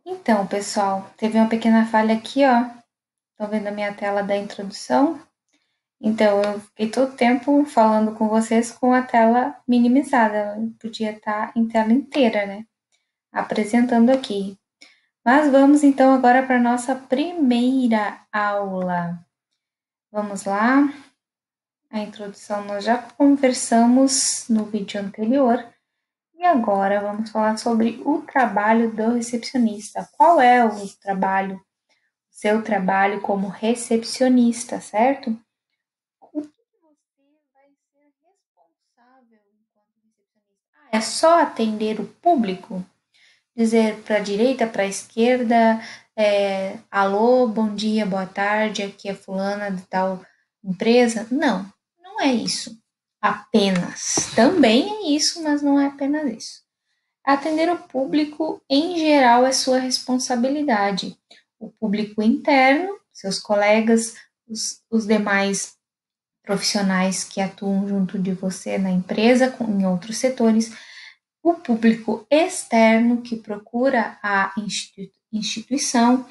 Então, pessoal, teve uma pequena falha aqui, ó. Estão vendo a minha tela da introdução? Então, eu fiquei todo o tempo falando com vocês com a tela minimizada. Eu podia estar em tela inteira, né? Apresentando aqui. Mas vamos então agora para a nossa primeira aula. Vamos lá. A introdução nós já conversamos no vídeo anterior. E agora vamos falar sobre o trabalho do recepcionista. Qual é o trabalho seu trabalho como recepcionista, certo? O que você vai ser responsável enquanto recepcionista? É só atender o público? Dizer para a direita, para a esquerda, alô, bom dia, boa tarde, aqui é fulana de tal empresa? Não, não é isso apenas. Também é isso, mas não é apenas isso. Atender o público, em geral, é sua responsabilidade. O público interno, seus colegas, os demais profissionais que atuam junto de você na empresa, em outros setores, o público externo que procura a instituição,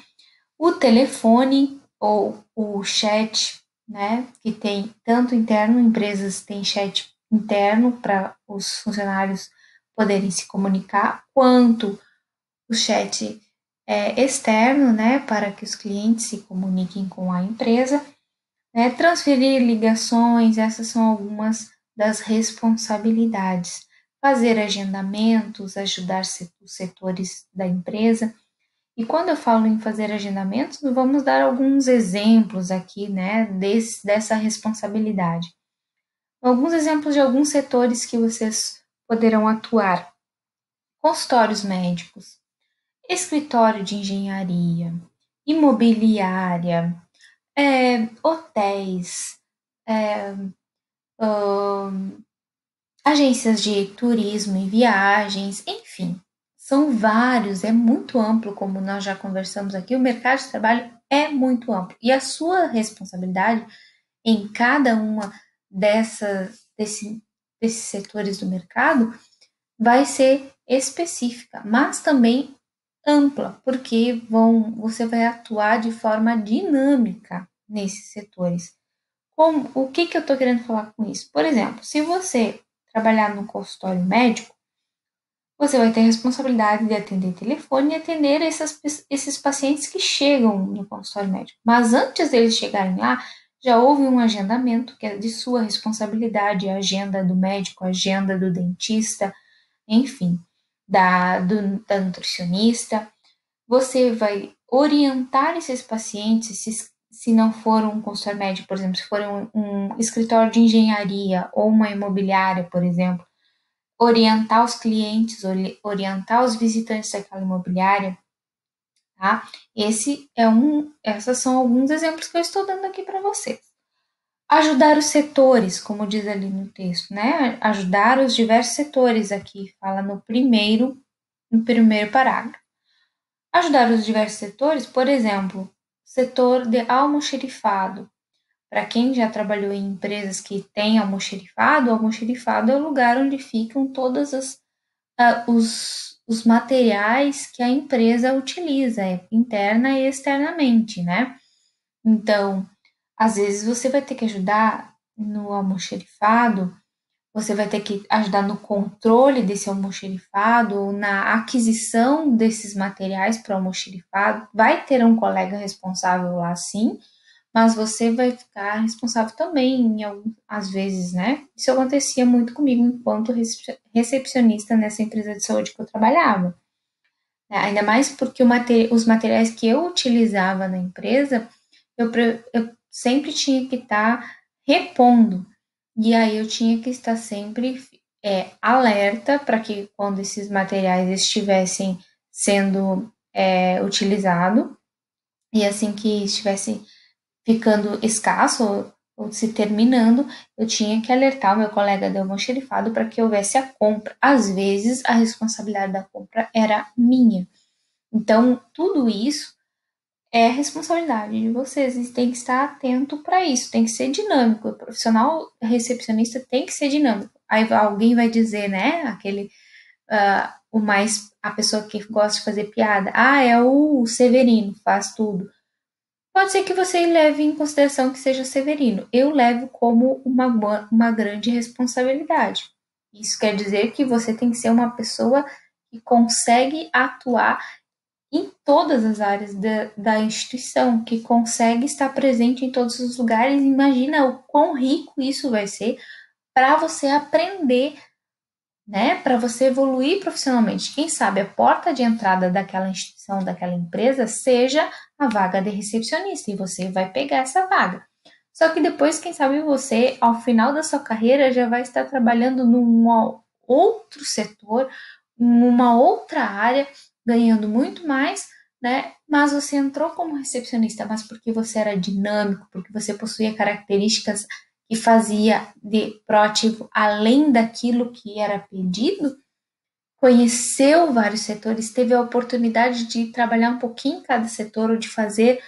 o telefone ou o chat, né, que tem tanto interno, empresas têm chat interno para os funcionários poderem se comunicar, quanto o chat externo, né, para que os clientes se comuniquem com a empresa, né, transferir ligações, essas são algumas das responsabilidades. Fazer agendamentos, ajudar os setores da empresa. E quando eu falo em fazer agendamentos, vamos dar alguns exemplos aqui, né, dessa responsabilidade. Alguns exemplos de alguns setores que vocês poderão atuar: consultórios médicos, escritório de engenharia, imobiliária, hotéis, agências de turismo e viagens, enfim, são vários, é muito amplo, como nós já conversamos aqui, o mercado de trabalho é muito amplo e a sua responsabilidade em cada uma desses setores do mercado vai ser específica, mas também ampla, porque você vai atuar de forma dinâmica nesses setores. O que eu estou querendo falar com isso? Por exemplo, se você trabalhar no consultório médico, você vai ter a responsabilidade de atender telefone e atender esses pacientes que chegam no consultório médico. Mas antes deles chegarem lá, já houve um agendamento que é de sua responsabilidade, a agenda do médico, a agenda do dentista, enfim, da nutricionista. Você vai orientar esses pacientes, se não for um consultório médico, por exemplo, se for um escritório de engenharia ou uma imobiliária, por exemplo, orientar os clientes, orientar os visitantes daquela imobiliária, tá? Essas são alguns exemplos que eu estou dando aqui para vocês. Ajudar os setores, como diz ali no texto, né? Ajudar os diversos setores aqui, fala no primeiro parágrafo. Ajudar os diversos setores, por exemplo, setor de almoxerifado. Para quem já trabalhou em empresas que têm almoxerifado, o almoxerifado é o lugar onde ficam todos os materiais que a empresa utiliza, interna e externamente, né? Então, às vezes você vai ter que ajudar no almoxerifado, você vai ter que ajudar no controle desse almoxerifado ou na aquisição desses materiais para o almoxerifado. Vai ter um colega responsável lá, sim, mas você vai ficar responsável também, às vezes, né? Isso acontecia muito comigo enquanto recepcionista nessa empresa de saúde que eu trabalhava. Ainda mais porque os materiais que eu utilizava na empresa, eu sempre tinha que estar repondo. E aí eu tinha que estar sempre alerta para que quando esses materiais estivessem sendo utilizados, e assim que estivesse ficando escasso ou se terminando, eu tinha que alertar o meu colega de almoxerifado para que houvesse a compra. Às vezes, a responsabilidade da compra era minha. Então, tudo isso é responsabilidade de vocês e tem que estar atento para isso, tem que ser dinâmico. O profissional recepcionista tem que ser dinâmico. Aí alguém vai dizer, né, aquele a pessoa que gosta de fazer piada. Ah, é o Severino, faz tudo. Pode ser que você leve em consideração que seja Severino. Eu levo como uma grande responsabilidade. Isso quer dizer que você tem que ser uma pessoa que consegue atuar em todas as áreas da instituição, que consegue estar presente em todos os lugares. Imagina o quão rico isso vai ser para você aprender, né? Para você evoluir profissionalmente. Quem sabe a porta de entrada daquela instituição, daquela empresa, seja a vaga de recepcionista e você vai pegar essa vaga. Só que depois, quem sabe você, ao final da sua carreira, já vai estar trabalhando num outro setor, numa outra área, ganhando muito mais, né? Mas você entrou como recepcionista, mas porque você era dinâmico, porque você possuía características que fazia de proativo além daquilo que era pedido, conheceu vários setores, teve a oportunidade de trabalhar um pouquinho em cada setor ou de fazer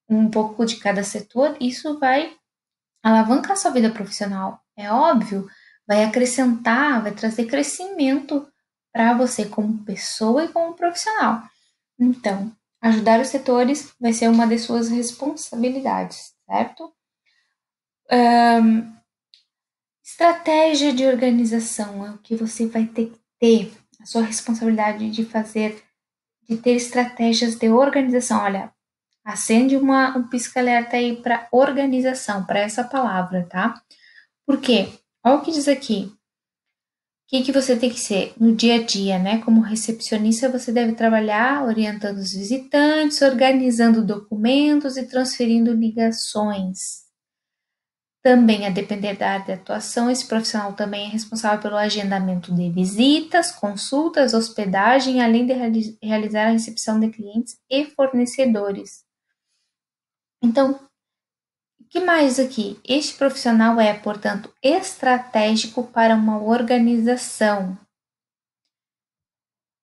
um pouco de cada setor, isso vai alavancar sua vida profissional. É óbvio, vai acrescentar, vai trazer crescimento para você como pessoa e como profissional. Então, ajudar os setores vai ser uma de suas responsabilidades, certo? Estratégia de organização é o que você vai ter que ter, a sua responsabilidade de fazer, de ter estratégias de organização. Olha, acende um pisca-alerta aí para organização, para essa palavra, tá? Por quê? Olha o que diz aqui. O que você tem que ser no dia a dia, né? Como recepcionista, você deve trabalhar orientando os visitantes, organizando documentos e transferindo ligações. Também, a depender da área de atuação, esse profissional também é responsável pelo agendamento de visitas, consultas, hospedagem, além de realizar a recepção de clientes e fornecedores. Então, o que mais aqui? Este profissional é, portanto, estratégico para uma organização,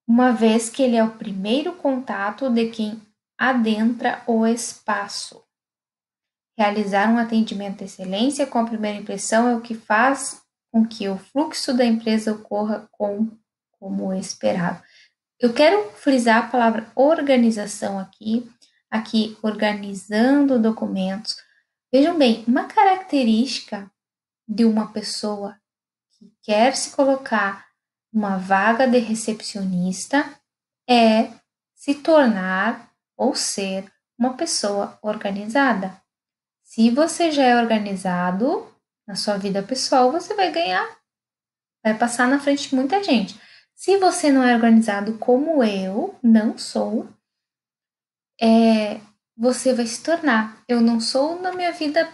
uma vez que ele é o primeiro contato de quem adentra o espaço. Realizar um atendimento de excelência com a primeira impressão é o que faz com que o fluxo da empresa ocorra como esperado. Eu quero frisar a palavra organização aqui organizando documentos. Vejam bem, uma característica de uma pessoa que quer se colocar uma vaga de recepcionista é se tornar ou ser uma pessoa organizada. Se você já é organizado na sua vida pessoal, você vai ganhar, vai passar na frente de muita gente. Se você não é organizado como eu não sou, você vai se tornar. Eu não sou na minha vida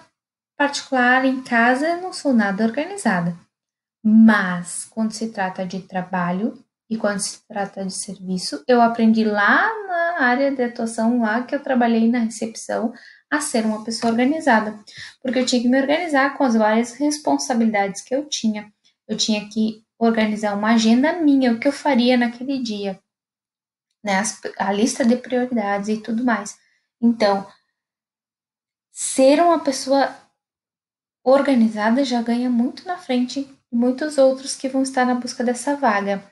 particular, em casa, eu não sou nada organizada. Mas quando se trata de trabalho e quando se trata de serviço, eu aprendi lá na área de atuação, lá que eu trabalhei na recepção, a ser uma pessoa organizada, porque eu tinha que me organizar com as várias responsabilidades que eu tinha. Eu tinha que organizar uma agenda minha, o que eu faria naquele dia, né? A lista de prioridades e tudo mais. Então, ser uma pessoa organizada já ganha muito na frente de muitos outros que vão estar na busca dessa vaga.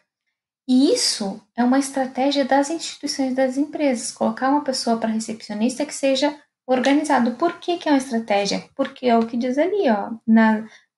E isso é uma estratégia das instituições, das empresas, colocar uma pessoa para recepcionista que seja organizado. Por que é uma estratégia? Porque é o que diz ali, ó,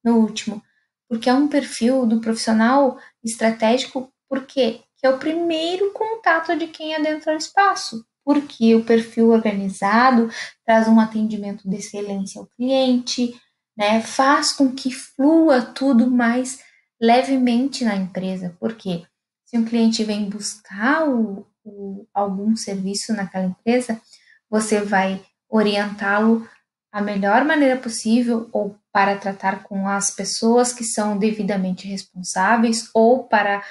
no último. Porque é um perfil do profissional estratégico, por quê? Que é o primeiro contato de quem adentra o espaço. Porque o perfil organizado traz um atendimento de excelência ao cliente, né? Faz com que flua tudo mais levemente na empresa. Por quê? Se um cliente vem buscar algum serviço naquela empresa, você vai orientá-lo a melhor maneira possível, ou para tratar com as pessoas que são devidamente responsáveis, ou para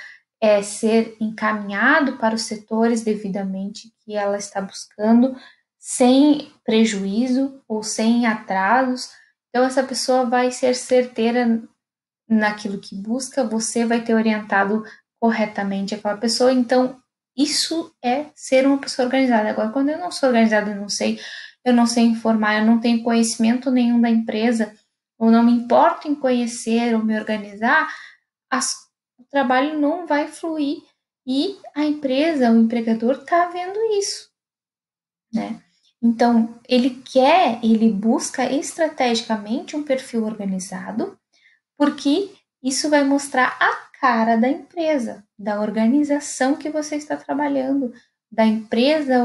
ser encaminhado para os setores devidamente que ela está buscando, sem prejuízo ou sem atrasos. Então, essa pessoa vai ser certeira naquilo que busca, você vai ter orientado corretamente aquela pessoa. Então, isso é ser uma pessoa organizada. Agora, quando eu não sou organizada, eu não sei informar, eu não tenho conhecimento nenhum da empresa, ou não me importo em conhecer ou me organizar, o trabalho não vai fluir e a empresa, o empregador está vendo isso, né? Então, ele busca estrategicamente um perfil organizado, porque isso vai mostrar a cara da empresa, da organização que você está trabalhando, da empresa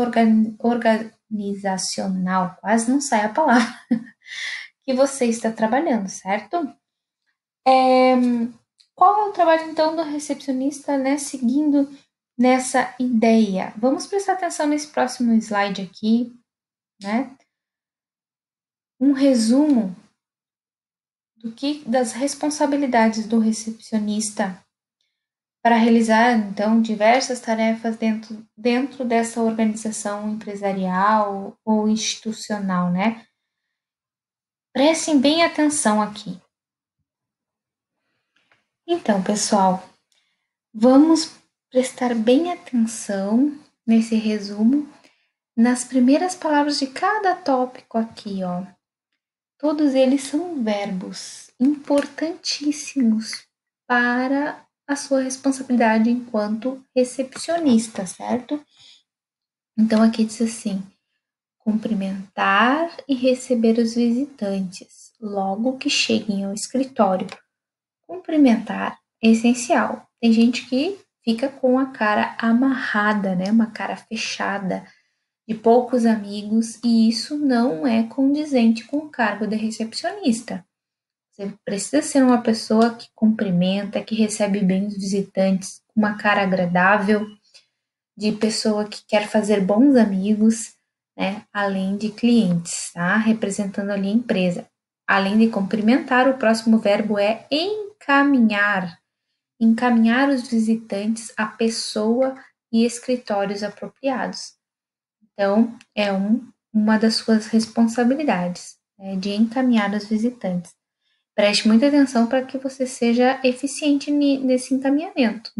organizacional, quase não sai a palavra, que você está trabalhando, certo? Qual é o trabalho então do recepcionista, né, seguindo nessa ideia? Vamos prestar atenção nesse próximo slide aqui, né? Um resumo das responsabilidades do recepcionista para realizar então diversas tarefas dentro dessa organização empresarial ou institucional, né? Prestem bem atenção aqui. Então, pessoal, vamos prestar bem atenção nesse resumo nas primeiras palavras de cada tópico aqui, ó. Todos eles são verbos importantíssimos para a sua responsabilidade enquanto recepcionista, certo? Então aqui diz assim: cumprimentar e receber os visitantes logo que cheguem ao escritório. Cumprimentar é essencial. Tem gente que fica com a cara amarrada, né? Uma cara fechada, de poucos amigos, e isso não é condizente com o cargo de recepcionista. Você precisa ser uma pessoa que cumprimenta, que recebe bem os visitantes, com uma cara agradável, de pessoa que quer fazer bons amigos, né? Além de clientes, tá? Representando ali a empresa. Além de cumprimentar, o próximo verbo é encaminhar. Encaminhar os visitantes à pessoa e escritórios apropriados. Então, é uma das suas responsabilidades, né, de encaminhar os visitantes. Preste muita atenção para que você seja eficiente nesse encaminhamento,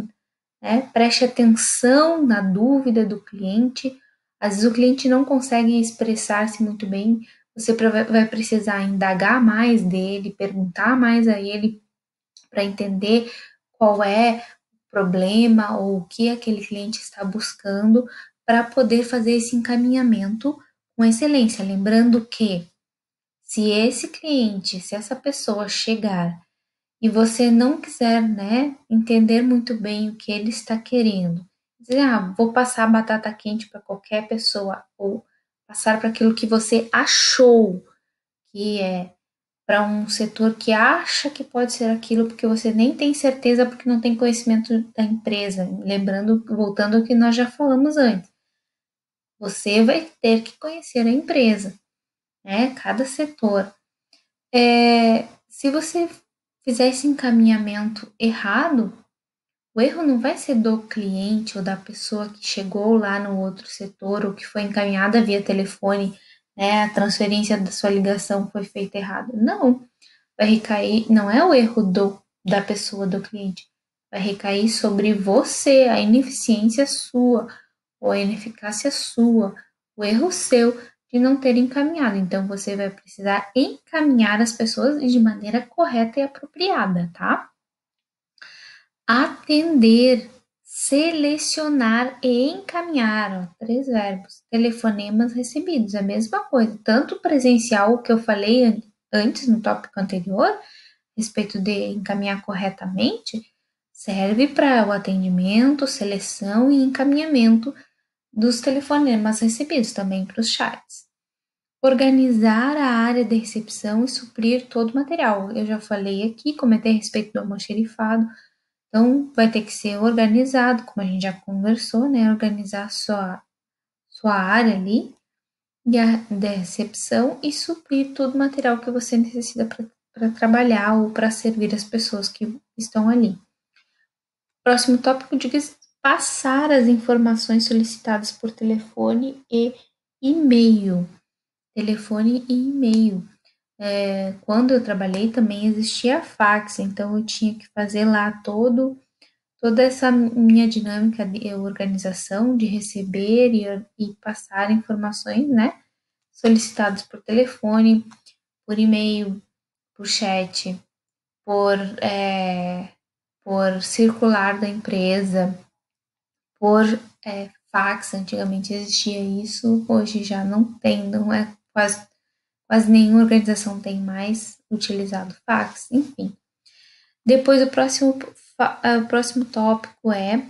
né? Preste atenção na dúvida do cliente. Às vezes o cliente não consegue expressar-se muito bem, você vai precisar indagar mais dele, perguntar mais a ele para entender qual é o problema ou o que aquele cliente está buscando para poder fazer esse encaminhamento com excelência. Lembrando que se esse cliente, se essa pessoa chegar e você não quiser, né, entender muito bem o que ele está querendo, dizer, vou passar a batata quente para qualquer pessoa ou passar para aquilo que você achou que é para um setor que acha que pode ser aquilo porque você nem tem certeza porque não tem conhecimento da empresa. Lembrando, voltando ao que nós já falamos antes, você vai ter que conhecer a empresa, né? Cada setor. Se você fizer esse encaminhamento errado, o erro não vai ser do cliente ou da pessoa que chegou lá no outro setor ou que foi encaminhada via telefone, né? A transferência da sua ligação foi feita errada. Não, vai recair, não é o erro da pessoa, do cliente, vai recair sobre você, a ineficiência sua, ou a ineficácia sua, o erro seu de não ter encaminhado. Então, você vai precisar encaminhar as pessoas de maneira correta e apropriada, tá? Atender, selecionar e encaminhar, ó, 3 verbos. Telefonemas recebidos, a mesma coisa. Tanto presencial, que eu falei antes no tópico anterior, a respeito de encaminhar corretamente, serve para o atendimento, seleção e encaminhamento dos telefonemas recebidos, também para os chats. Organizar a área de recepção e suprir todo o material. Eu já falei aqui, comentei a respeito do almoxerifado, então vai ter que ser organizado, como a gente já conversou, né? Organizar sua área ali de recepção e suprir todo o material que você necessita para trabalhar ou para servir as pessoas que estão ali. Próximo tópico diz passar as informações solicitadas por telefone e e-mail. Telefone e e-mail. Quando eu trabalhei também existia fax, então eu tinha que fazer lá toda essa minha dinâmica de organização, de receber e passar informações, né, solicitadas por telefone, por e-mail, por chat, por circular da empresa, por fax. Antigamente existia isso, hoje já não tem, não é quase nenhuma organização tem mais utilizado fax, enfim. Depois o próximo tópico é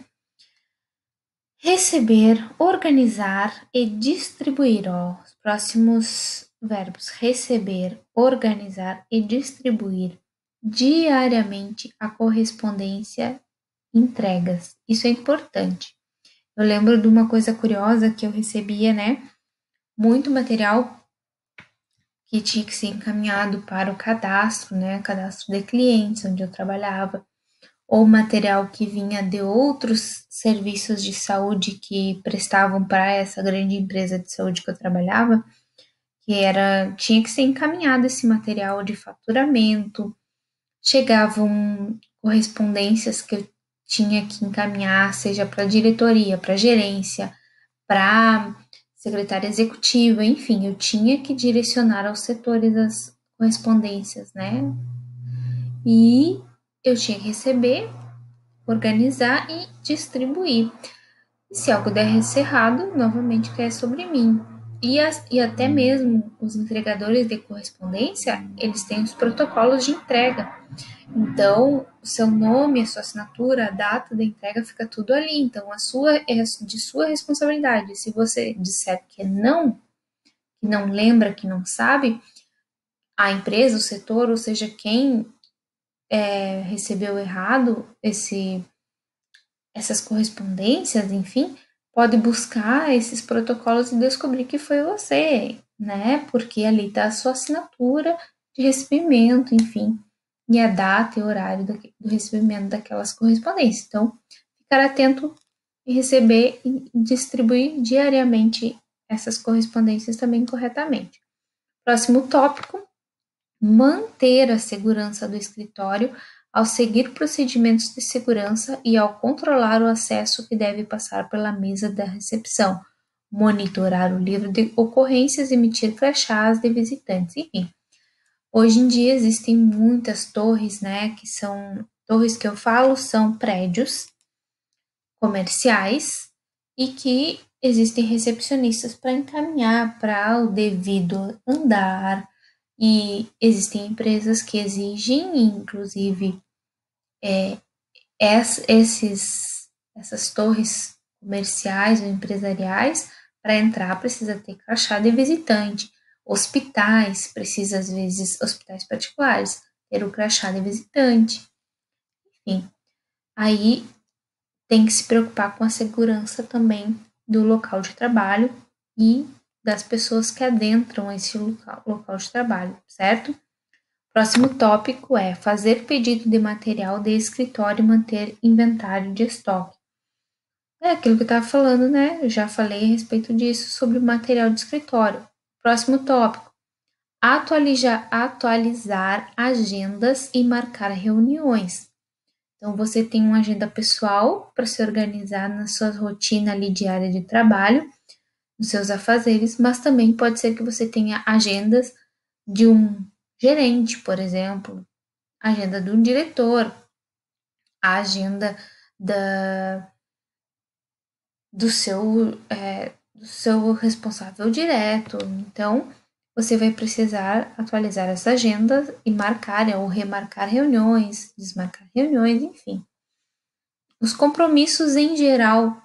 receber, organizar e distribuir. Ó, os próximos verbos: receber, organizar e distribuir diariamente a correspondência, entregas. Isso é importante. Eu lembro de uma coisa curiosa que eu recebia, né? Muito material que tinha que ser encaminhado para o cadastro, né? Cadastro de clientes, onde eu trabalhava, ou material que vinha de outros serviços de saúde que prestavam para essa grande empresa de saúde que eu trabalhava, tinha que ser encaminhado esse material de faturamento, chegavam correspondências que eu tinha que encaminhar, seja para a diretoria, para a gerência, para secretária executiva, enfim, eu tinha que direcionar aos setores as correspondências, né? E eu tinha que receber, organizar e distribuir. E se algo der errado, novamente cai sobre mim. E até mesmo os entregadores de correspondência, eles têm os protocolos de entrega. Então, o seu nome, a sua assinatura, a data da entrega fica tudo ali. Então, é de sua responsabilidade. Se você disser que não lembra, que não sabe, a empresa, o setor, ou seja, quem recebeu errado essas correspondências, enfim, pode buscar esses protocolos e descobrir que foi você, né? Porque ali está a sua assinatura de recebimento, enfim, e a data e horário do recebimento daquelas correspondências. Então, ficar atento e receber e distribuir diariamente essas correspondências também corretamente. Próximo tópico: manter a segurança do escritório ao seguir procedimentos de segurança e ao controlar o acesso que deve passar pela mesa da recepção, monitorar o livro de ocorrências, emitir crachás de visitantes, enfim. Hoje em dia existem muitas torres, né, que são torres que eu falo, são prédios comerciais e que existem recepcionistas para encaminhar para o devido andar, e existem empresas que exigem, inclusive, essas torres comerciais ou empresariais, para entrar precisa ter crachá de visitante. Hospitais, precisa às vezes, hospitais particulares, ter o crachá de visitante. Enfim, aí tem que se preocupar com a segurança também do local de trabalho e das pessoas que adentram esse local de trabalho, certo? Próximo tópico é fazer pedido de material de escritório e manter inventário de estoque. É aquilo que eu estava falando, né? Eu já falei a respeito disso, sobre o material de escritório. Próximo tópico: atualizar agendas e marcar reuniões. Então, você tem uma agenda pessoal para se organizar na sua rotina ali diária de trabalho, nos seus afazeres, mas também pode ser que você tenha agendas de um gerente, por exemplo, a agenda de um diretor, a agenda da, do seu responsável direto. Então, você vai precisar atualizar essa agenda e marcar ou remarcar reuniões, desmarcar reuniões, enfim. Os compromissos em geral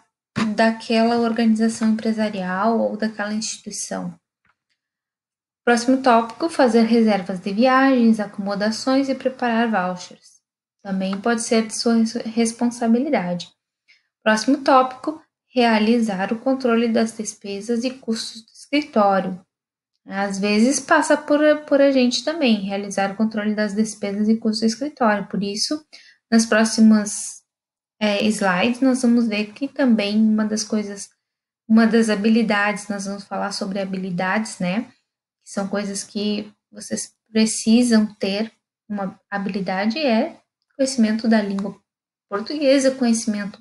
daquela organização empresarial ou daquela instituição. Próximo tópico: fazer reservas de viagens, acomodações e preparar vouchers. Também pode ser de sua responsabilidade. Próximo tópico: realizar o controle das despesas e custos do escritório. Às vezes passa por a gente também, realizar o controle das despesas e custos do escritório. Por isso, nas próximas slides, nós vamos ver que também uma das habilidades, nós vamos falar sobre habilidades, né? Que são coisas que vocês precisam ter. Uma habilidade é conhecimento da língua portuguesa, conhecimento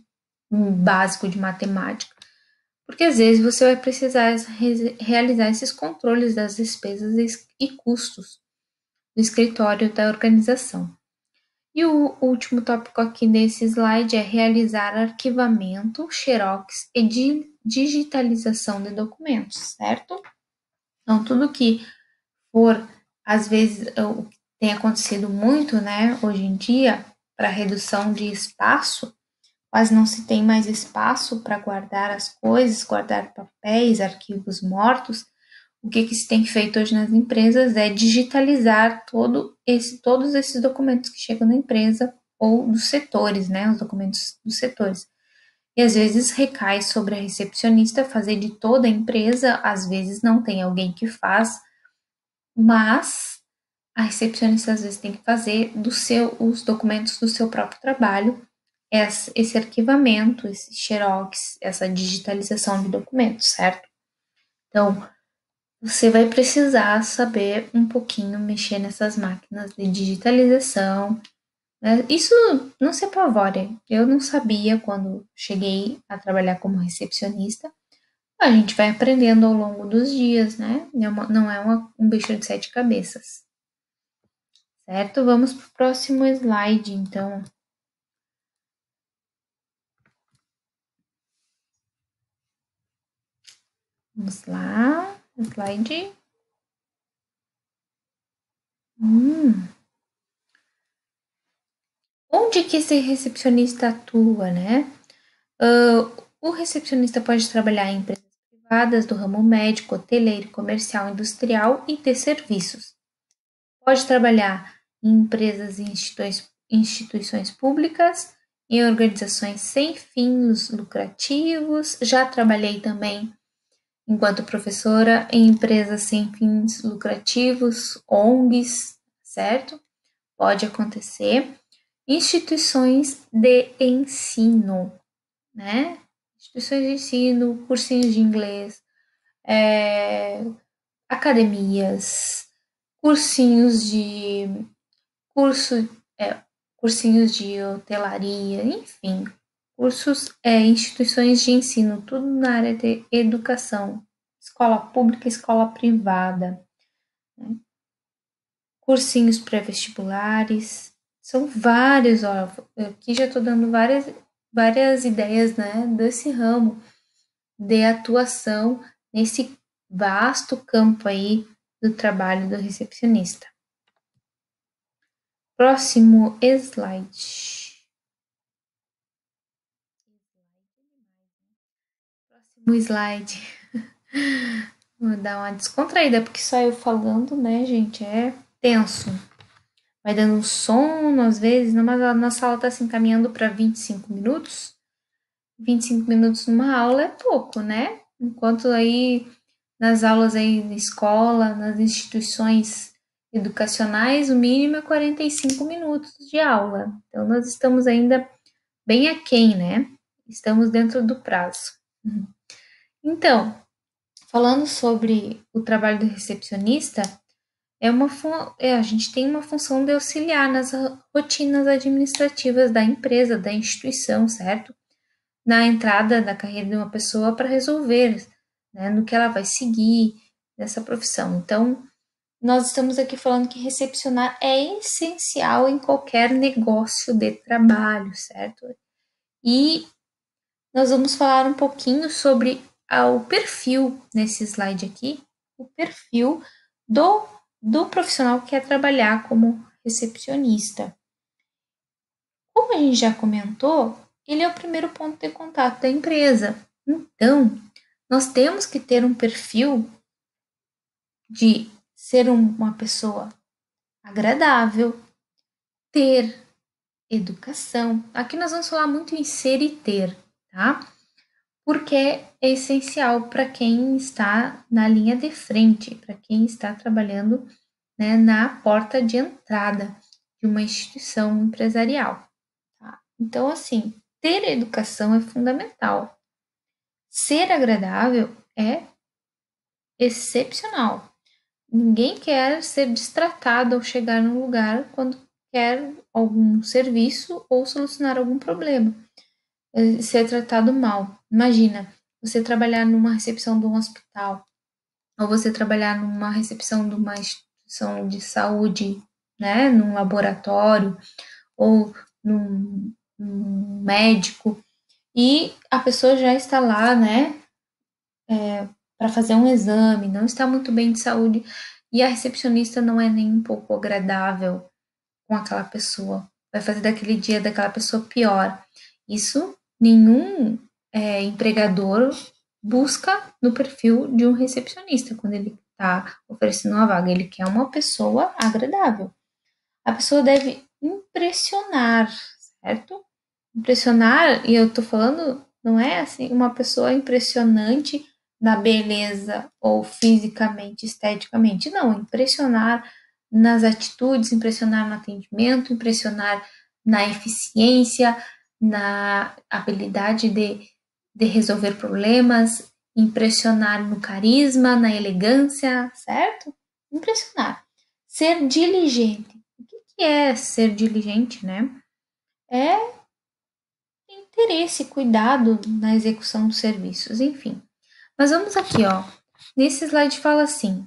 básico de matemática, porque às vezes você vai precisar realizar esses controles das despesas e custos do escritório da organização. E o último tópico aqui desse slide é realizar arquivamento, xerox e digitalização de documentos, certo? Então, tudo que for, às vezes, o que tem acontecido muito, né, hoje em dia, para redução de espaço, quase não se tem mais espaço para guardar as coisas, guardar papéis, arquivos mortos. O que se tem feito hoje nas empresas é digitalizar todos esses documentos que chegam na empresa ou dos setores, né, os documentos dos setores. E às vezes recai sobre a recepcionista fazer de toda a empresa, às vezes não tem alguém que faz, mas a recepcionista às vezes tem que fazer os documentos do seu próprio trabalho, esse arquivamento, esse xerox, essa digitalização de documentos, certo? Então, você vai precisar saber um pouquinho mexer nessas máquinas de digitalização, né? Isso não se apavore. Eu não sabia quando cheguei a trabalhar como recepcionista. A gente vai aprendendo ao longo dos dias, né? Não é um bicho de sete cabeças. Certo? Vamos para o próximo slide, então. Vamos lá. Slide. Onde que esse recepcionista atua, né? O recepcionista pode trabalhar em empresas privadas do ramo médico, hoteleiro, comercial, industrial e de serviços. Pode trabalhar em empresas e instituições públicas, em organizações sem fins lucrativos. Já trabalhei também, enquanto professora, em empresas sem fins lucrativos, ONGs, certo? Pode acontecer. Instituições de ensino, né? Instituições de ensino, cursinhos de inglês, academias, cursinhos de curso, cursinhos de hotelaria, enfim, instituições de ensino, tudo na área de educação, escola pública, escola privada, né? Cursinhos pré-vestibulares, são vários, ó, aqui já estou dando várias ideias, né, desse ramo de atuação nesse vasto campo aí do trabalho do recepcionista. Próximo slide. Próximo slide. Vou dar uma descontraída, porque só eu falando, né, gente, é tenso. Vai dando um sono, às vezes, mas a nossa aula está se encaminhando para 25 minutos. 25 minutos numa aula é pouco, né? Enquanto aí nas aulas aí na escola, nas instituições educacionais, o mínimo é 45 minutos de aula. Então, nós estamos ainda bem aquém, né? Estamos dentro do prazo. Então, falando sobre o trabalho do recepcionista, a gente tem uma função de auxiliar nas rotinas administrativas da empresa, da instituição, certo? Na entrada da carreira de uma pessoa para resolver, né, no que ela vai seguir nessa profissão. Então, nós estamos aqui falando que recepcionar é essencial em qualquer negócio de trabalho, certo? E nós vamos falar um pouquinho sobre o perfil nesse slide aqui, o perfil do profissional que quer trabalhar como recepcionista. Como a gente já comentou, ele é o primeiro ponto de contato da empresa. Então, nós temos que ter um perfil de ser uma pessoa agradável, ter educação. Aqui nós vamos falar muito em ser e ter, tá? Porque é essencial para quem está na linha de frente, para quem está trabalhando, né, na porta de entrada de uma instituição empresarial. Tá? Então, assim, ter educação é fundamental. Ser agradável é excepcional. Ninguém quer ser destratado ao chegar num lugar quando quer algum serviço ou solucionar algum problema. Ser tratado mal. Imagina, você trabalhar numa recepção de um hospital, ou você trabalhar numa recepção de uma instituição de saúde, né, num laboratório, ou num médico, e a pessoa já está lá, né, para fazer um exame, não está muito bem de saúde, e a recepcionista não é nem um pouco agradável com aquela pessoa, vai fazer daquele dia daquela pessoa pior. Isso nenhum empregador busca no perfil de um recepcionista quando ele está oferecendo uma vaga. Ele quer uma pessoa agradável. A pessoa deve impressionar, certo? Impressionar, e eu tô falando, não é assim uma pessoa impressionante na beleza ou fisicamente, esteticamente. Não, impressionar nas atitudes, impressionar no atendimento, impressionar na eficiência, na habilidade de resolver problemas, impressionar no carisma, na elegância, certo? Impressionar. Ser diligente. O que é ser diligente, né? É interesse, cuidado na execução dos serviços, enfim. Mas vamos aqui, ó. Nesse slide fala assim,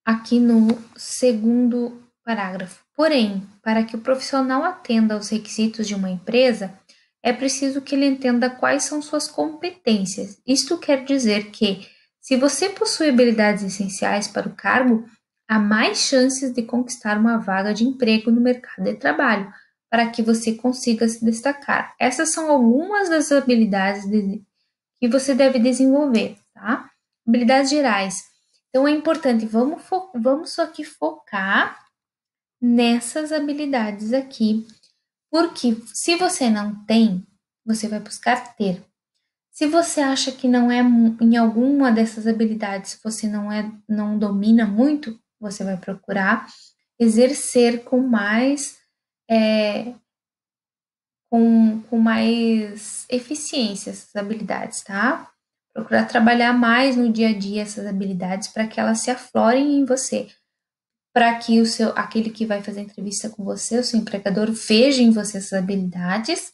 aqui no segundo parágrafo. Porém, para que o profissional atenda aos requisitos de uma empresa, é preciso que ele entenda quais são suas competências. Isto quer dizer que, se você possui habilidades essenciais para o cargo, há mais chances de conquistar uma vaga de emprego no mercado de trabalho, para que você consiga se destacar. Essas são algumas das habilidades que você deve desenvolver, tá? Habilidades gerais. Então é importante, vamos só aqui focar nessas habilidades aqui, porque se você não tem, você vai buscar ter. Se você acha que não é em alguma dessas habilidades, você não domina muito, você vai procurar exercer com mais com mais eficiência essas habilidades, tá? Procurar trabalhar mais no dia a dia essas habilidades para que elas se aflorem em você, para que aquele que vai fazer entrevista com você, o seu empregador, veja em você essas habilidades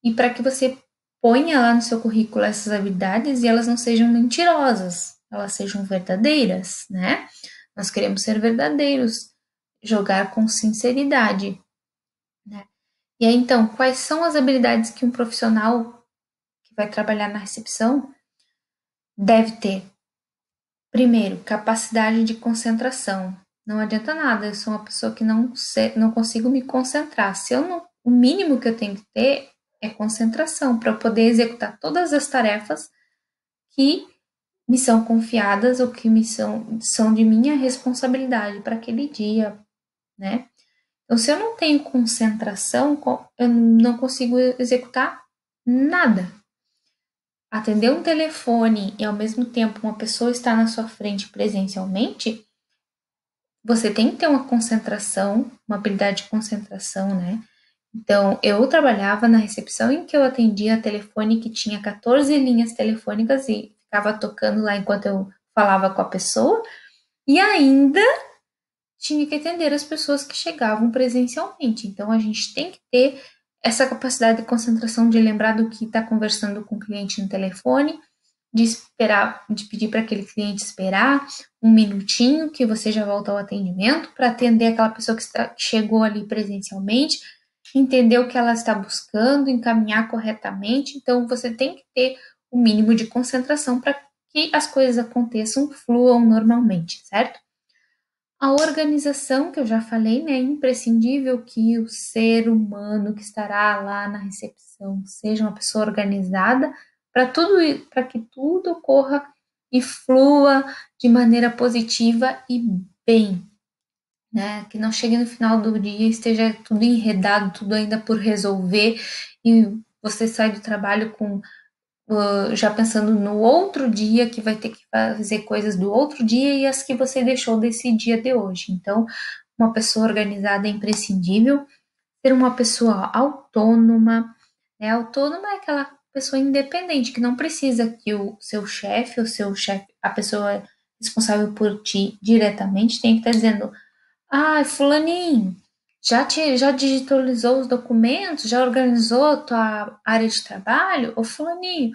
e para que você ponha lá no seu currículo essas habilidades e elas não sejam mentirosas, elas sejam verdadeiras, né? Nós queremos ser verdadeiros, jogar com sinceridade, né? E aí, então, quais são as habilidades que um profissional que vai trabalhar na recepção deve ter? Primeiro, capacidade de concentração. Não adianta nada, eu sou uma pessoa que não consigo me concentrar. Se eu não, o mínimo que eu tenho que ter é concentração para poder executar todas as tarefas que me são confiadas ou que são de minha responsabilidade para aquele dia, né? Então, se eu não tenho concentração, eu não consigo executar nada. Atender um telefone e ao mesmo tempo uma pessoa está na sua frente presencialmente, você tem que ter uma concentração, uma habilidade de concentração, né? Então, eu trabalhava na recepção em que eu atendia telefone que tinha 14 linhas telefônicas e ficava tocando lá enquanto eu falava com a pessoa, e ainda tinha que atender as pessoas que chegavam presencialmente. Então, a gente tem que ter essa capacidade de concentração de lembrar do que está conversando com o cliente no telefone, de esperar, de pedir para aquele cliente esperar um minutinho que você já volta ao atendimento para atender aquela pessoa que chegou ali presencialmente, entender o que ela está buscando, encaminhar corretamente. Então, você tem que ter o mínimo de concentração para que as coisas aconteçam, fluam normalmente, certo? A organização, que eu já falei, né, é imprescindível que o ser humano que estará lá na recepção seja uma pessoa organizada para que tudo ocorra e flua de maneira positiva e bem, né? Que não chegue no final do dia e esteja tudo enredado, tudo ainda por resolver e você sai do trabalho com já pensando no outro dia que vai ter que fazer coisas do outro dia e as que você deixou desse dia de hoje. Então, uma pessoa organizada é imprescindível. Ser uma pessoa autônoma, né? Autônoma é aquela pessoa independente que não precisa que o seu chefe, a pessoa responsável por ti diretamente, tenha que estar dizendo: ah, fulaninho, já digitalizou os documentos? Já organizou a tua área de trabalho? Ô fulaninho,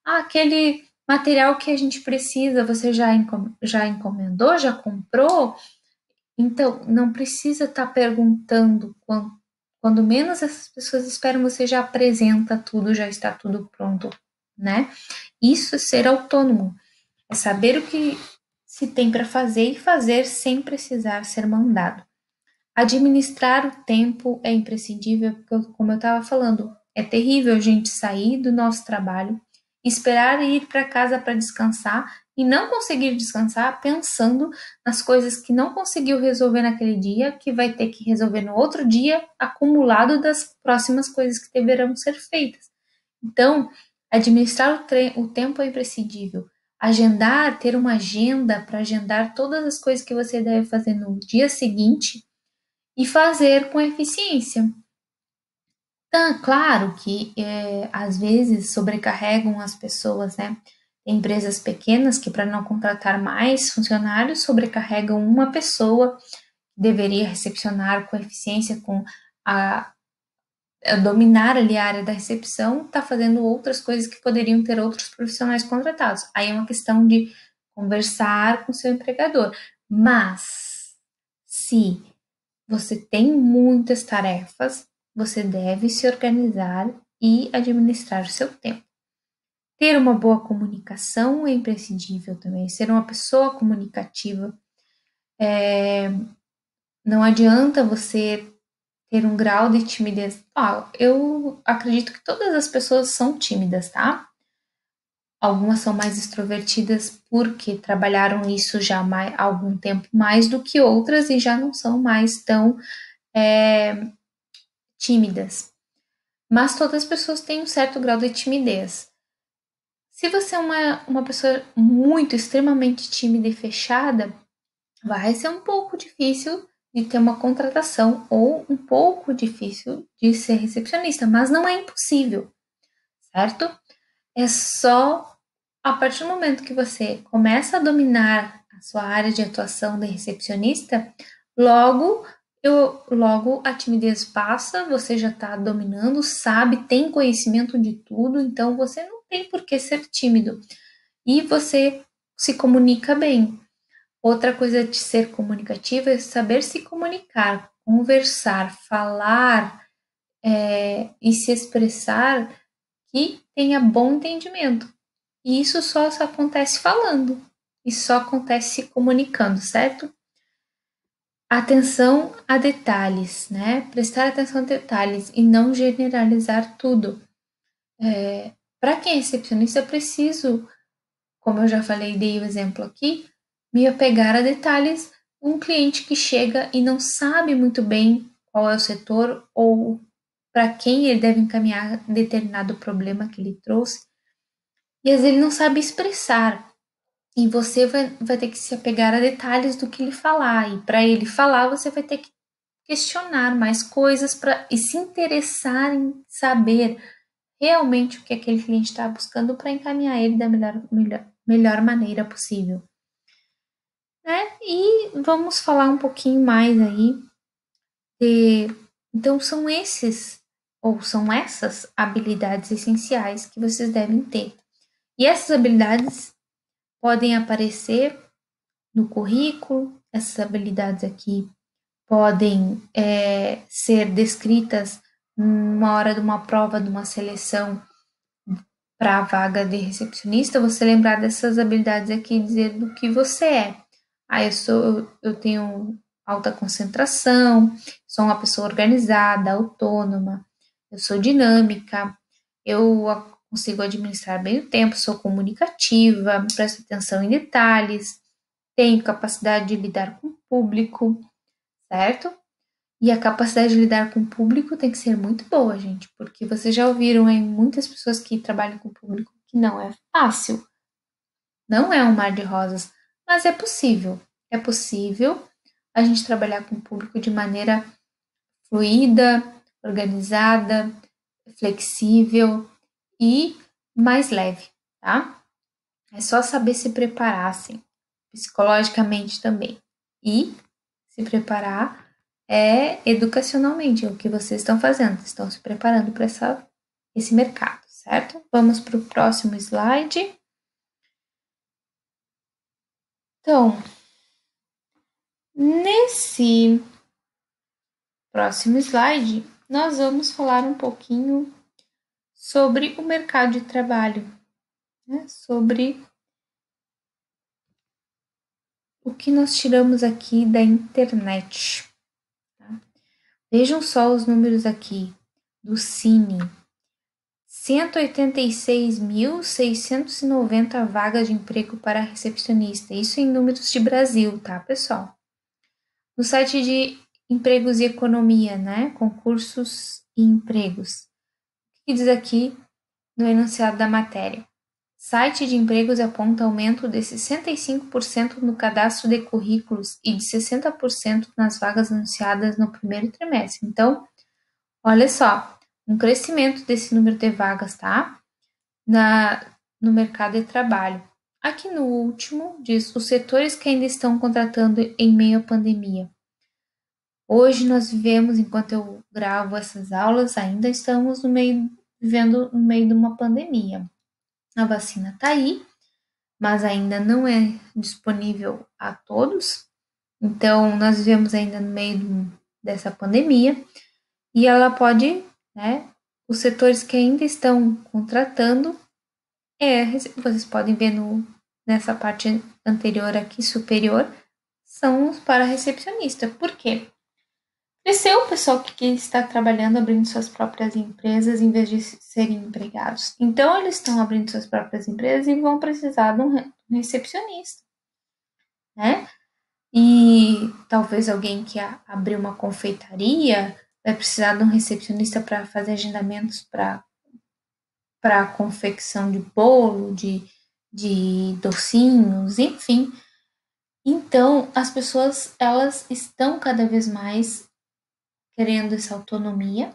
aquele material que a gente precisa, você já encomendou, já comprou? Então, não precisa estar perguntando quando menos essas pessoas esperam, você já apresenta tudo, já está tudo pronto, né? Isso é ser autônomo, é saber o que se tem para fazer e fazer sem precisar ser mandado. Administrar o tempo é imprescindível, porque, como eu estava falando, é terrível a gente sair do nosso trabalho, esperar ir para casa para descansar e não conseguir descansar pensando nas coisas que não conseguiu resolver naquele dia, que vai ter que resolver no outro dia, acumulado das próximas coisas que deverão ser feitas. Então, administrar o tempo é imprescindível. Agendar, ter uma agenda para agendar todas as coisas que você deve fazer no dia seguinte e fazer com eficiência. Então, claro que às vezes sobrecarregam as pessoas, né? Tem empresas pequenas que, para não contratar mais funcionários, sobrecarregam uma pessoa que deveria recepcionar com eficiência, com a dominar ali a área da recepção, está fazendo outras coisas que poderiam ter outros profissionais contratados. Aí é uma questão de conversar com seu empregador. Mas, se você tem muitas tarefas, você deve se organizar e administrar o seu tempo. Ter uma boa comunicação é imprescindível também, ser uma pessoa comunicativa. Não adianta você ter um grau de timidez. Eu acredito que todas as pessoas são tímidas, tá? Algumas são mais extrovertidas porque trabalharam isso já há algum tempo mais do que outras e já não são mais tão tímidas. Mas todas as pessoas têm um certo grau de timidez. Se você é uma pessoa muito, extremamente tímida e fechada, vai ser um pouco difícil de ter uma contratação ou um pouco difícil de ser recepcionista, mas não é impossível, certo? É só a partir do momento que você começa a dominar a sua área de atuação de recepcionista, logo a timidez passa, você já está dominando, sabe, tem conhecimento de tudo, então você não tem por que ser tímido. E você se comunica bem. Outra coisa de ser comunicativa é saber se comunicar, conversar, falar e se expressar que tenha bom entendimento. E isso só acontece falando, e só acontece se comunicando, certo? Atenção a detalhes, né? Prestar atenção a detalhes e não generalizar tudo. Para quem é recepcionista, eu preciso, como eu já falei, dei o exemplo aqui, me apegar a detalhes. Um cliente que chega e não sabe muito bem qual é o setor ou para quem ele deve encaminhar determinado problema que ele trouxe, e às vezes ele não sabe expressar. E você vai ter que se apegar a detalhes do que ele falar. E para ele falar, você vai ter que questionar mais coisas e se interessar em saber realmente o que aquele cliente está buscando para encaminhar ele da melhor maneira possível. Né? E vamos falar um pouquinho mais aí de. Então, são esses, ou são essas habilidades essenciais que vocês devem ter. E essas habilidades podem aparecer no currículo, essas habilidades aqui podem ser descritas numa hora de uma prova, de uma seleção para a vaga de recepcionista, você lembrar dessas habilidades aqui e dizer do que você é. Eu tenho alta concentração, sou uma pessoa organizada, autônoma, eu sou dinâmica, eu consigo administrar bem o tempo, sou comunicativa, presto atenção em detalhes, tenho capacidade de lidar com o público, certo? E a capacidade de lidar com o público tem que ser muito boa, gente, porque vocês já ouviram em muitas pessoas que trabalham com o público que não é fácil, não é um mar de rosas, mas é possível. É possível a gente trabalhar com o público de maneira fluida, organizada, flexível e mais leve, tá? É só saber se preparar, assim, psicologicamente também. E se preparar educacionalmente, é o que vocês estão fazendo, estão se preparando para esse mercado, certo? Vamos para o próximo slide. Então, Nesse próximo slide, nós vamos falar um pouquinho sobre o mercado de trabalho, né? Sobre o que nós tiramos aqui da internet. Tá? Vejam só os números aqui do Cine. 186.690 vagas de emprego para recepcionista. Isso em números de Brasil, tá, pessoal? No site de empregos e economia, né? Concursos e empregos. O que diz aqui no enunciado da matéria? Site de empregos aponta aumento de 65% no cadastro de currículos e de 60% nas vagas anunciadas no primeiro trimestre. Então, olha só, um crescimento desse número de vagas, tá? No mercado de trabalho. Aqui no último, diz os setores que ainda estão contratando em meio à pandemia. Hoje nós vivemos, enquanto eu gravo essas aulas, ainda estamos vivendo no meio de uma pandemia. A vacina está aí, mas ainda não é disponível a todos. Então, nós vivemos ainda no meio dessa pandemia e ela pode, né, os setores que ainda estão contratando, vocês podem ver nessa parte anterior aqui, superior, são os para recepcionista. Por quê? Cresceu o pessoal que está trabalhando, abrindo suas próprias empresas em vez de serem empregados. Então, eles estão abrindo suas próprias empresas e vão precisar de um recepcionista, né? E talvez alguém que abriu uma confeitaria vai precisar de um recepcionista para fazer agendamentos para a confecção de bolo, de docinhos, enfim. Então, as pessoas, elas estão cada vez mais querendo essa autonomia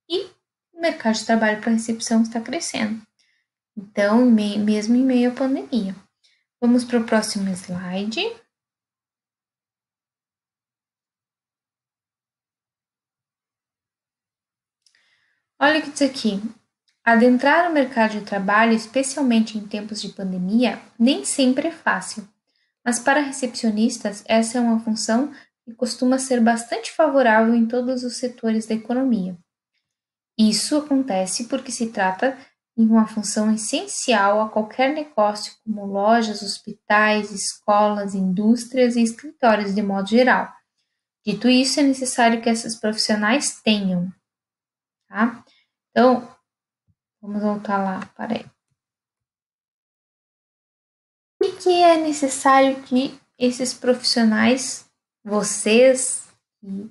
e o mercado de trabalho para recepção está crescendo. Então, mesmo em meio à pandemia. Vamos para o próximo slide. Olha o que diz aqui. Adentrar o mercado de trabalho, especialmente em tempos de pandemia, nem sempre é fácil. Mas para recepcionistas, essa é uma função que costuma ser bastante favorável em todos os setores da economia. Isso acontece porque se trata de uma função essencial a qualquer negócio, como lojas, hospitais, escolas, indústrias e escritórios de modo geral. Dito isso, é necessário que esses profissionais tenham, tá? Então, vamos voltar lá, para aí. Por que é necessário que esses profissionais, vocês que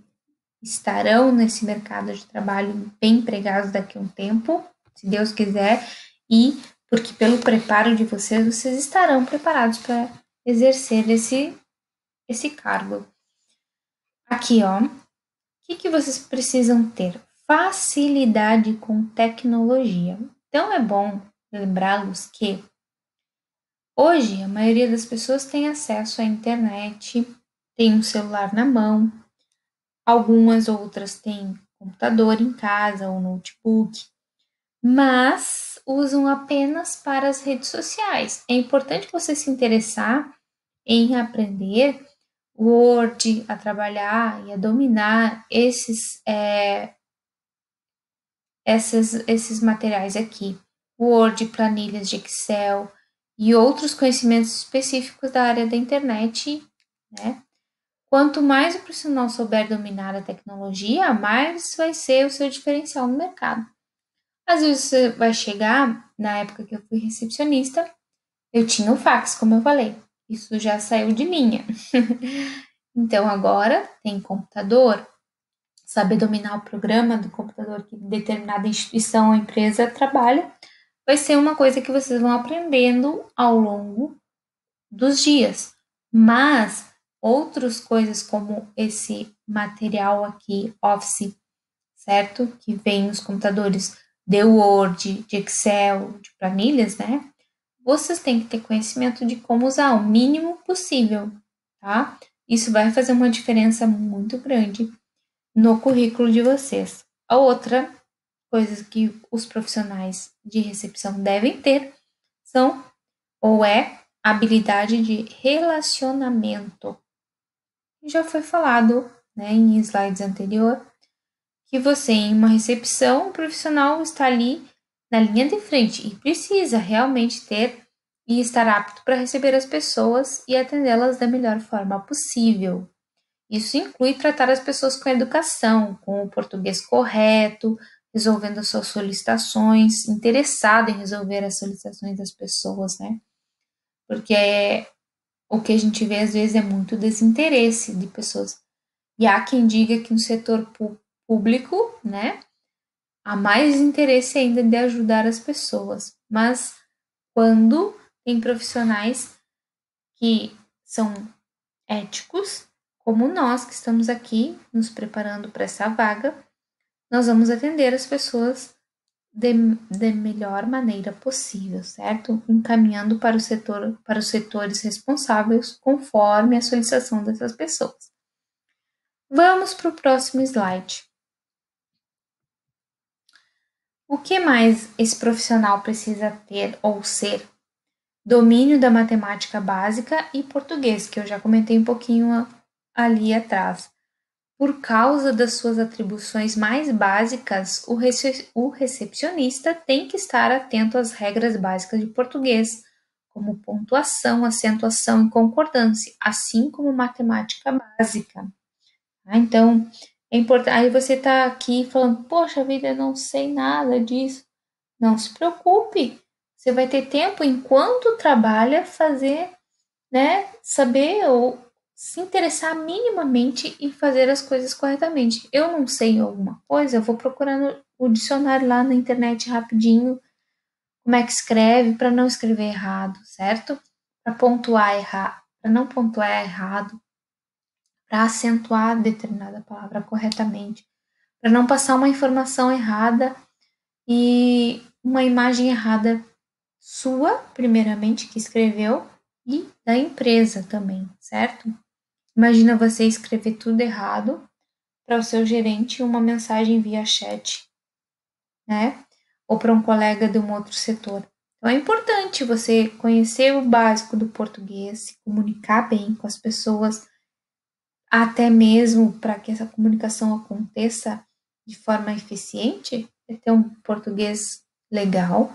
estarão nesse mercado de trabalho bem empregados daqui a um tempo, se Deus quiser, e porque pelo preparo de vocês, vocês estarão preparados para exercer esse cargo. Aqui, ó, o que vocês precisam ter? Facilidade com tecnologia. Então, é bom lembrá-los que hoje a maioria das pessoas tem acesso à internet, tem um celular na mão, algumas outras têm computador em casa ou notebook, mas usam apenas para as redes sociais. É importante você se interessar em aprender Word, a trabalhar e a dominar esses materiais aqui. Word, planilhas de Excel e outros conhecimentos específicos da área da internet, né? Quanto mais o profissional souber dominar a tecnologia, mais vai ser o seu diferencial no mercado. Às vezes você vai chegar, na época que eu fui recepcionista, eu tinha o fax, como eu falei. Isso já saiu de linha. Então agora tem computador, saber dominar o programa do computador que determinada instituição ou empresa trabalha, vai ser uma coisa que vocês vão aprendendo ao longo dos dias. Mas outras coisas como esse material aqui, Office, certo? Que vem nos computadores de Word, de Excel, de planilhas, né? Vocês têm que ter conhecimento de como usar o mínimo possível, tá? Isso vai fazer uma diferença muito grande no currículo de vocês. A outra coisa que os profissionais de recepção devem ter são ou é habilidade de relacionamento. já foi falado, né, em slides anterior, que você, em uma recepção, o profissional está ali na linha de frente e precisa realmente ter e estar apto para receber as pessoas e atendê-las da melhor forma possível. Isso inclui tratar as pessoas com educação, com o português correto, resolvendo as suas solicitações, interessado em resolver as solicitações das pessoas, né? Porque o que a gente vê às vezes é muito desinteresse de pessoas. E há quem diga que no setor público, né, há mais interesse ainda de ajudar as pessoas. Mas quando tem profissionais que são éticos, como nós que estamos aqui nos preparando para essa vaga, nós vamos atender as pessoas de melhor maneira possível, certo? Encaminhando para o setor, para os setores responsáveis conforme a solicitação dessas pessoas. Vamos para o próximo slide. O que mais esse profissional precisa ter ou ser? Domínio da matemática básica e português, que eu já comentei um pouquinho ali atrás. Por causa das suas atribuições mais básicas, o recepcionista tem que estar atento às regras básicas de português, como pontuação, acentuação e concordância, assim como matemática básica. Então, é importante. Aí você está aqui falando, poxa vida, eu não sei nada disso. Não se preocupe, você vai ter tempo enquanto trabalha fazer, né, saber ou se interessar minimamente em fazer as coisas corretamente. Eu não sei alguma coisa, eu vou procurando o dicionário lá na internet rapidinho, como é que escreve para não escrever errado, certo? Para pontuar errado, para não pontuar errado, para acentuar determinada palavra corretamente, para não passar uma informação errada e uma imagem errada sua, primeiramente, que escreveu, e da empresa também, certo? Imagina você escrever tudo errado para o seu gerente uma mensagem via chat, né? Ou para um colega de um outro setor. Então é importante você conhecer o básico do português, se comunicar bem com as pessoas, até mesmo para que essa comunicação aconteça de forma eficiente, é ter um português legal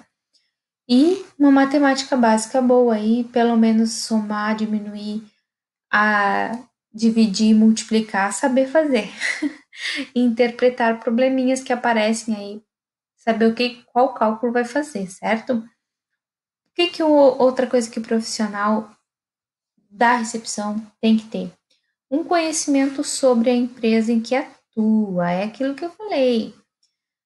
e uma matemática básica boa aí, pelo menos somar, diminuir, a dividir, multiplicar, saber fazer. E interpretar probleminhas que aparecem aí, saber qual cálculo vai fazer, certo? Outra coisa que o profissional da recepção tem que ter? Um conhecimento sobre a empresa em que atua, é aquilo que eu falei,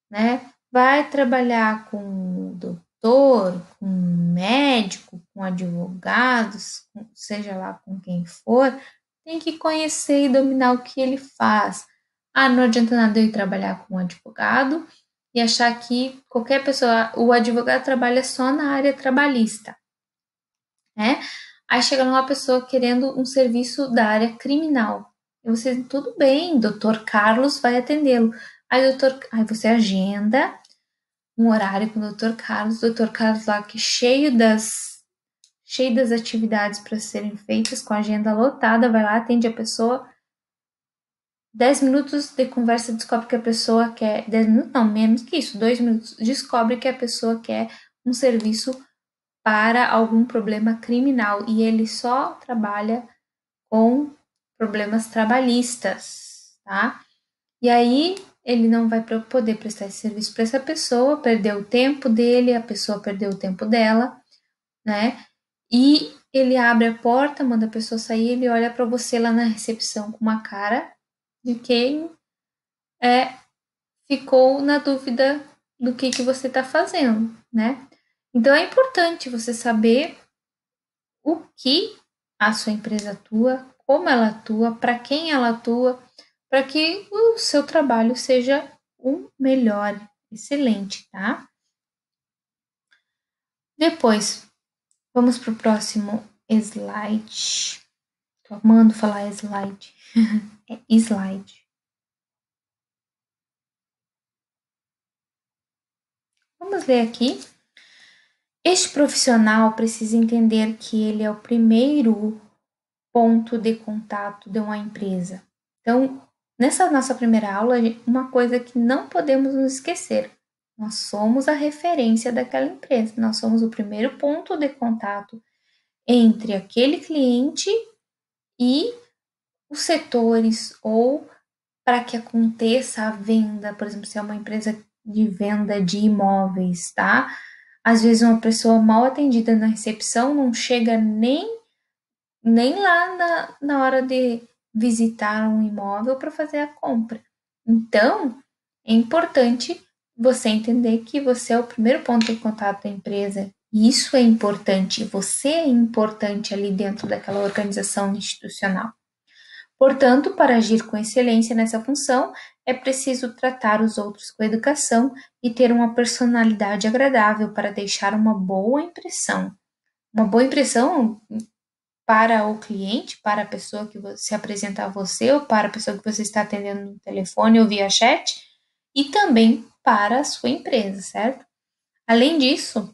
né? Vai trabalhar com doutor, com médico, com advogados, seja lá com quem for, tem que conhecer e dominar o que ele faz. Ah, não adianta nada eu ir trabalhar com um advogado e achar que qualquer pessoa, o advogado trabalha só na área trabalhista, né? Aí chega uma pessoa querendo um serviço da área criminal. E você, tudo bem, doutor Carlos vai atendê-lo. Aí você agenda um horário com o doutor Carlos lá que cheio das atividades para serem feitas, com a agenda lotada, vai lá, atende a pessoa. 10 minutos de conversa descobre que a pessoa quer. 10 minutos, não, menos que isso, 2 minutos. Descobre que a pessoa quer um serviço para algum problema criminal e ele só trabalha com problemas trabalhistas, tá? E aí ele não vai poder prestar esse serviço para essa pessoa, perdeu o tempo dele, a pessoa perdeu o tempo dela, né? E ele abre a porta, manda a pessoa sair, ele olha para você lá na recepção com uma cara de quem ficou na dúvida do que você está fazendo, né? Então é importante você saber o que a sua empresa atua, como ela atua, para quem ela atua, para que o seu trabalho seja o melhor, excelente, tá? Depois, vamos para o próximo slide. Tô amando falar slide. É slide. Vamos ler aqui. Este profissional precisa entender que ele é o primeiro ponto de contato de uma empresa. Então, nessa nossa primeira aula, uma coisa que não podemos nos esquecer: nós somos a referência daquela empresa, nós somos o primeiro ponto de contato entre aquele cliente e os setores, ou para que aconteça a venda, por exemplo, se é uma empresa de venda de imóveis, tá? Às vezes uma pessoa mal atendida na recepção não chega nem lá na hora de visitar um imóvel para fazer a compra. Então, é importante você entender que você é o primeiro ponto de contato da empresa. E isso é importante, você é importante ali dentro daquela organização institucional. Portanto, para agir com excelência nessa função, é preciso tratar os outros com educação e ter uma personalidade agradável para deixar uma boa impressão. Uma boa impressão para o cliente, para a pessoa que se apresenta a você, ou para a pessoa que você está atendendo no telefone ou via chat, e também para a sua empresa, certo? Além disso,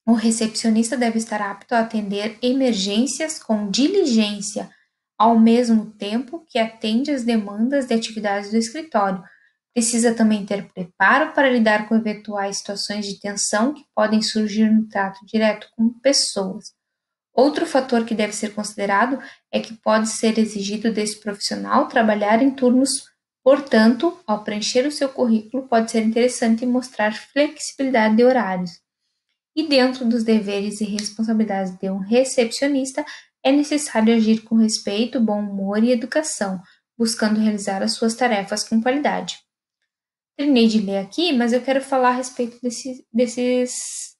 o recepcionista deve estar apto a atender emergências com diligência, ao mesmo tempo que atende às demandas de atividades do escritório. Precisa também ter preparo para lidar com eventuais situações de tensão que podem surgir no trato direto com pessoas. Outro fator que deve ser considerado é que pode ser exigido desse profissional trabalhar em turnos. Portanto, ao preencher o seu currículo, pode ser interessante mostrar flexibilidade de horários. E dentro dos deveres e responsabilidades de um recepcionista, é necessário agir com respeito, bom humor e educação, buscando realizar as suas tarefas com qualidade. Terminei de ler aqui, mas eu quero falar a respeito desses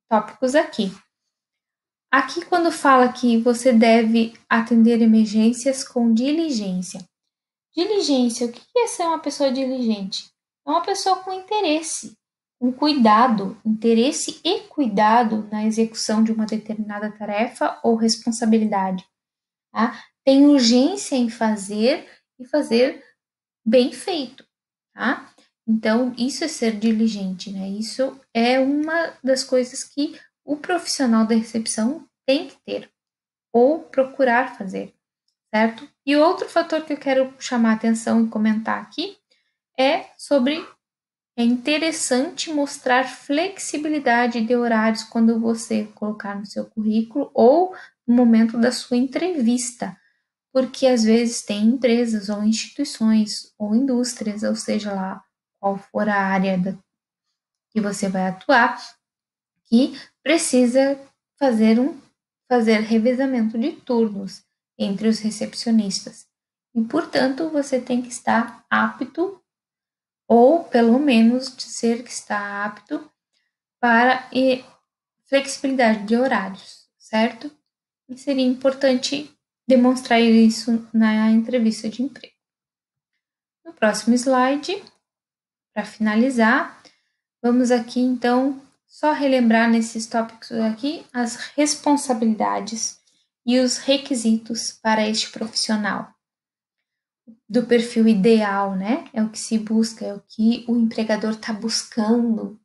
tópicos aqui. Aqui, quando fala que você deve atender emergências com diligência. Diligência, o que é ser uma pessoa diligente? É uma pessoa com interesse, com cuidado, interesse e cuidado na execução de uma determinada tarefa ou responsabilidade. Tá? Tem urgência em fazer e fazer bem feito. Tá? Então, isso é ser diligente, né? Isso é uma das coisas que o profissional da recepção tem que ter ou procurar fazer, certo? E outro fator que eu quero chamar a atenção e comentar aqui é sobre é interessante mostrar flexibilidade de horários quando você colocar no seu currículo ou no momento da sua entrevista, porque às vezes tem empresas ou instituições ou indústrias, ou seja lá qual for a área que você vai atuar, que precisa fazer revezamento de turnos entre os recepcionistas. E, portanto, você tem que estar apto, ou pelo menos dizer que está apto para flexibilidade de horários, certo? E seria importante demonstrar isso na entrevista de emprego. No próximo slide, para finalizar, vamos aqui então só relembrar nesses tópicos aqui as responsabilidades e os requisitos para este profissional. Do perfil ideal, né? É o que se busca, é o que o empregador está buscando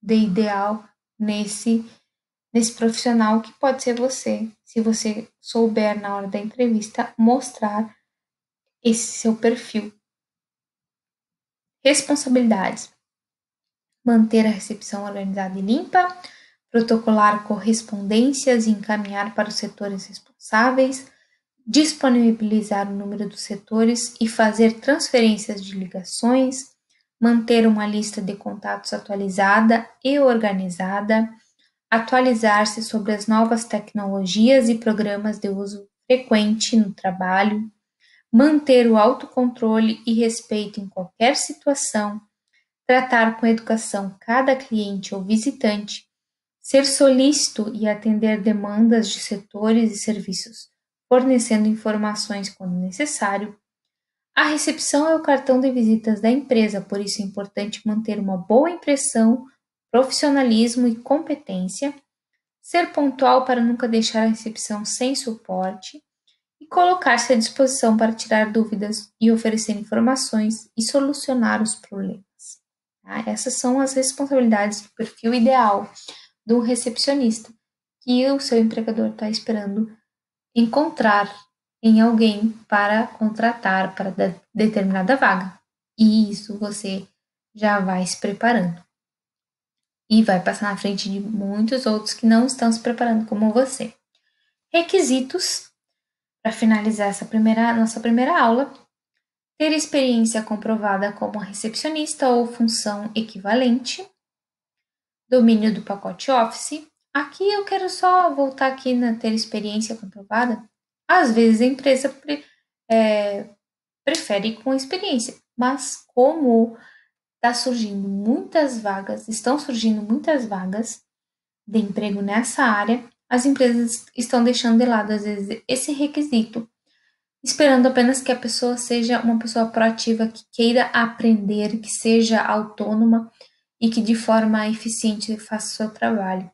de ideal nesse profissional, que pode ser você, se você souber na hora da entrevista mostrar esse seu perfil. Responsabilidades: manter a recepção organizada e limpa, protocolar correspondências e encaminhar para os setores responsáveis, disponibilizar o número dos setores e fazer transferências de ligações, manter uma lista de contatos atualizada e organizada, atualizar-se sobre as novas tecnologias e programas de uso frequente no trabalho, manter o autocontrole e respeito em qualquer situação, tratar com educação cada cliente ou visitante, ser solícito e atender demandas de setores e serviços, fornecendo informações quando necessário. A recepção é o cartão de visitas da empresa, por isso é importante manter uma boa impressão, profissionalismo e competência, ser pontual para nunca deixar a recepção sem suporte e colocar-se à disposição para tirar dúvidas e oferecer informações e solucionar os problemas. Tá? Essas são as responsabilidades do perfil ideal do recepcionista que o seu empregador está esperando encontrar em alguém para contratar para determinada vaga. E isso você já vai se preparando. E vai passar na frente de muitos outros que não estão se preparando como você. Requisitos para finalizar nossa primeira aula: ter experiência comprovada como recepcionista ou função equivalente, domínio do pacote Office. Aqui eu quero só voltar aqui na ter experiência comprovada. Às vezes a empresa prefere com experiência, mas como estão surgindo muitas vagas de emprego nessa área, as empresas estão deixando de lado às vezes esse requisito, esperando apenas que a pessoa seja uma pessoa proativa, que queira aprender, que seja autônoma e que de forma eficiente faça o seu trabalho,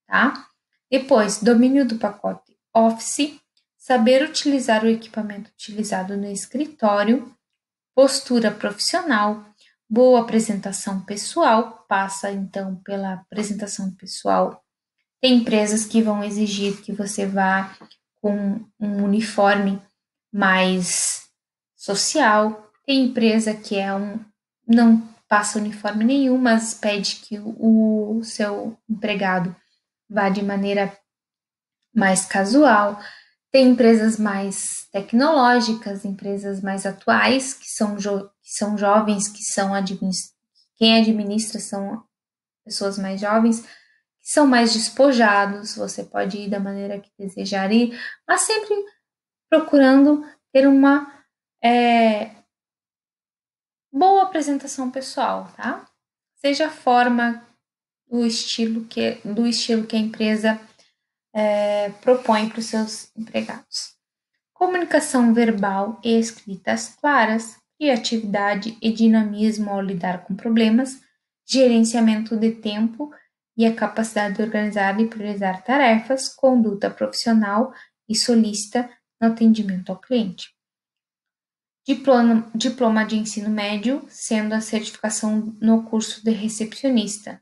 tá? Depois, domínio do pacote Office, saber utilizar o equipamento utilizado no escritório, postura profissional, boa apresentação pessoal, passa então pela apresentação pessoal. Tem empresas que vão exigir que você vá com um uniforme mais social. Tem empresa que não passa uniforme nenhum, mas pede que o seu empregado vá de maneira mais casual. Tem empresas mais tecnológicas, empresas mais atuais, que são jovens, quem administra são pessoas mais jovens, que são mais despojados, você pode ir da maneira que desejar ir, mas sempre procurando ter uma boa apresentação pessoal, tá? Seja a forma, do estilo que a empresa propõe para os seus empregados. Comunicação verbal e escritas claras, criatividade e dinamismo ao lidar com problemas, gerenciamento de tempo e a capacidade de organizar e priorizar tarefas, conduta profissional e solícita no atendimento ao cliente. Diploma de ensino médio, sendo a certificação no curso de recepcionista.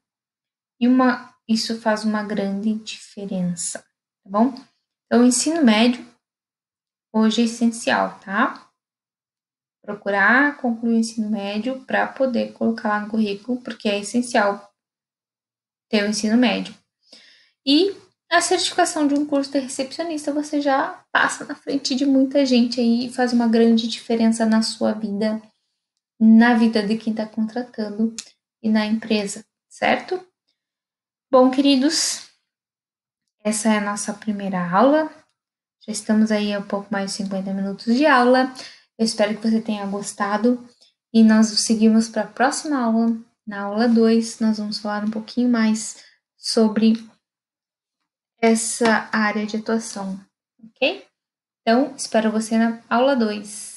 Isso faz uma grande diferença, tá bom? Então, o ensino médio hoje é essencial, tá? Procurar concluir o ensino médio para poder colocar lá no currículo, porque é essencial ter o ensino médio. E a certificação de um curso de recepcionista, você já passa na frente de muita gente aí e faz uma grande diferença na sua vida, na vida de quem está contratando e na empresa, certo? Bom, queridos, essa é a nossa primeira aula. Já estamos aí a um pouco mais de 50 minutos de aula. Eu espero que você tenha gostado e nós seguimos para a próxima aula. Na aula 2, nós vamos falar um pouquinho mais sobre essa área de atuação, ok? Então, espero você na aula 2.